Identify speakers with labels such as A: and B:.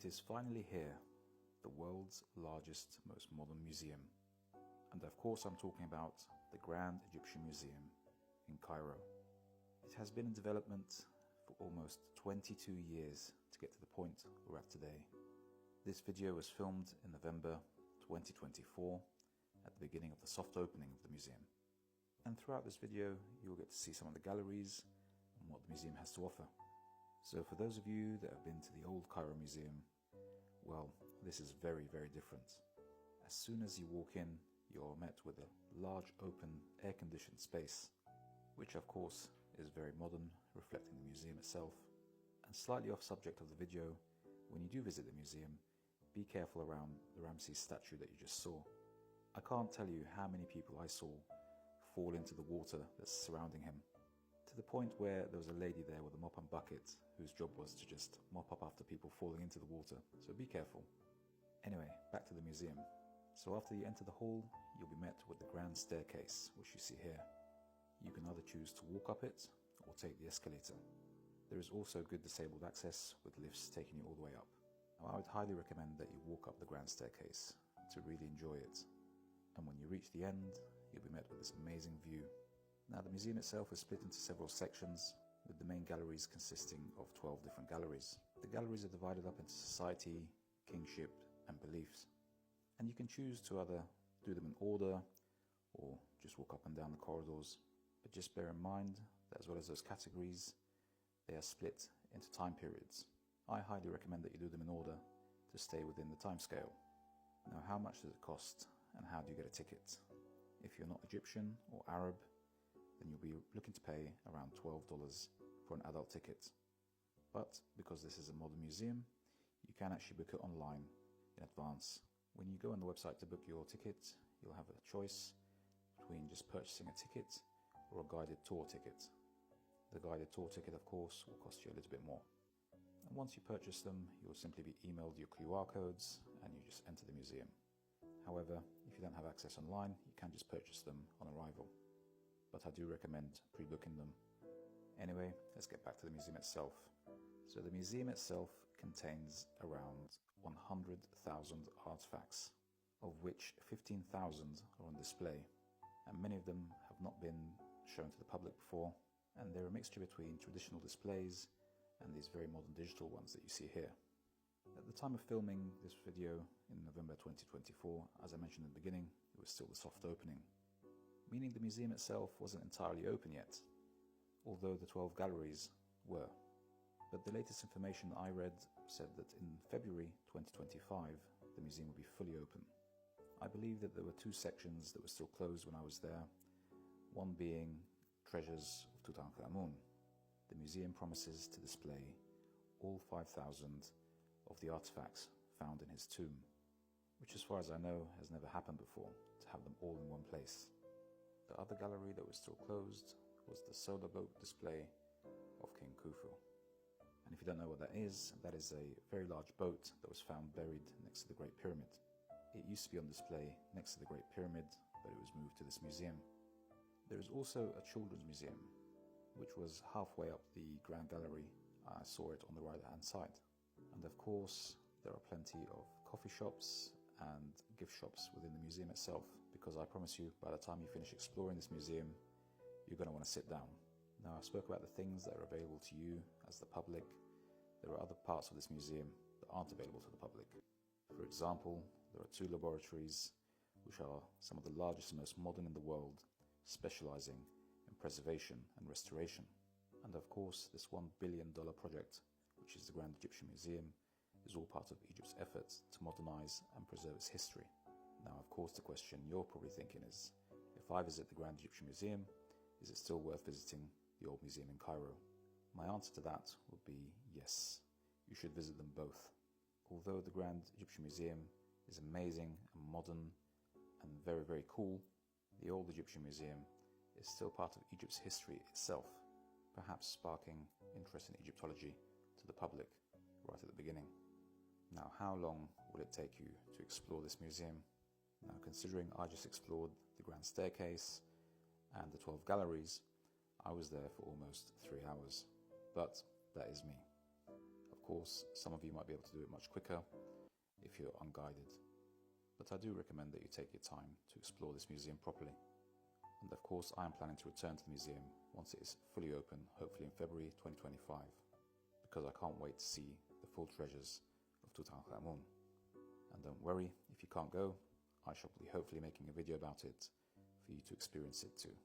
A: is finally here, the world's largest, most modern museum. And of course I'm talking about the Grand Egyptian Museum in Cairo. It has been in development for almost 22 years to get to the point we're at today. This video was filmed in November 2024 at the beginning of the soft opening of the museum. And throughout this video you'll get to see some of the galleries and what the museum has to offer. So for those of you that have been to the old Cairo Museum, well, this is very, very different. As soon as you walk in, you're met with a large open air-conditioned space, which of course is very modern, reflecting the museum itself. And slightly off subject of the video, when you do visit the museum, be careful around the Ramses statue that you just saw. I can't tell you how many people I saw fall into the water that's surrounding him, to the point where there was a lady there with a mop and bucket whose job was to just mop up after people falling into the water, so be careful. Anyway, back to the museum. So after you enter the hall, you'll be met with the grand staircase, which you see here. You can either choose to walk up it or take the escalator. There is also good disabled access with lifts taking you all the way up. Now, I would highly recommend that you walk up the grand staircase to really enjoy it. And when you reach the end, you'll be met with this amazing view. Now, the museum itself is split into several sections, with the main galleries consisting of 12 different galleries. The galleries are divided up into society, kingship, and beliefs. And you can choose to either do them in order or just walk up and down the corridors. But just bear in mind that as well as those categories, they are split into time periods. I highly recommend that you do them in order to stay within the time scale. Now, how much does it cost and how do you get a ticket? If you're not Egyptian or Arab, then you'll be looking to pay around $12 for an adult ticket. But because this is a modern museum, you can actually book it online in advance. When you go on the website to book your ticket, you'll have a choice between just purchasing a ticket or a guided tour ticket. The guided tour ticket, of course, will cost you a little bit more. And once you purchase them, you'll simply be emailed your QR codes and you just enter the museum. However, if you don't have access online, you can just purchase them on arrival. But I do recommend pre-booking them. Anyway, let's get back to the museum itself. So the museum itself contains around 100,000 artifacts, of which 15,000 are on display, and many of them have not been shown to the public before, and they're a mixture between traditional displays and these very modern digital ones that you see here. At the time of filming this video in November 2024, as I mentioned in the beginning, it was still the soft opening, meaning the museum itself wasn't entirely open yet, although the 12 galleries were. But the latest information I read said that in February 2025, the museum will be fully open. I believe that there were two sections that were still closed when I was there, one being Treasures of Tutankhamun. The museum promises to display all 5,000 of the artifacts found in his tomb, which as far as I know has never happened before, to have them all in one place. The other gallery that was still closed was the solar boat display of King Khufu. And if you don't know what that is a very large boat that was found buried next to the Great Pyramid. It used to be on display next to the Great Pyramid, but it was moved to this museum. There is also a children's museum, which was halfway up the Grand Gallery. I saw it on the right-hand side. And of course, there are plenty of coffee shops and gift shops within the museum itself, because I promise you, by the time you finish exploring this museum, you're going to want to sit down. Now, I spoke about the things that are available to you as the public. There are other parts of this museum that aren't available to the public. For example, there are two laboratories which are some of the largest and most modern in the world, specializing in preservation and restoration. And of course, this $1 billion project, which is the Grand Egyptian Museum, is all part of Egypt's efforts to modernize and preserve its history. Now, of course, the question you're probably thinking is, if I visit the Grand Egyptian Museum, is it still worth visiting the old museum in Cairo? My answer to that would be yes. You should visit them both. Although the Grand Egyptian Museum is amazing and modern and very, very cool, the old Egyptian Museum is still part of Egypt's history itself, perhaps sparking interest in Egyptology to the public right at the beginning. Now, how long will it take you to explore this museum? Now, considering I just explored the grand staircase and the 12 galleries, I was there for almost 3 hours, but that is me. Of course, some of you might be able to do it much quicker if you're unguided. But I do recommend that you take your time to explore this museum properly. And of course, I am planning to return to the museum once it is fully open, hopefully in February 2025, because I can't wait to see the full treasures of Tutankhamun. And don't worry, if you can't go, I shall be hopefully making a video about it for you to experience it too.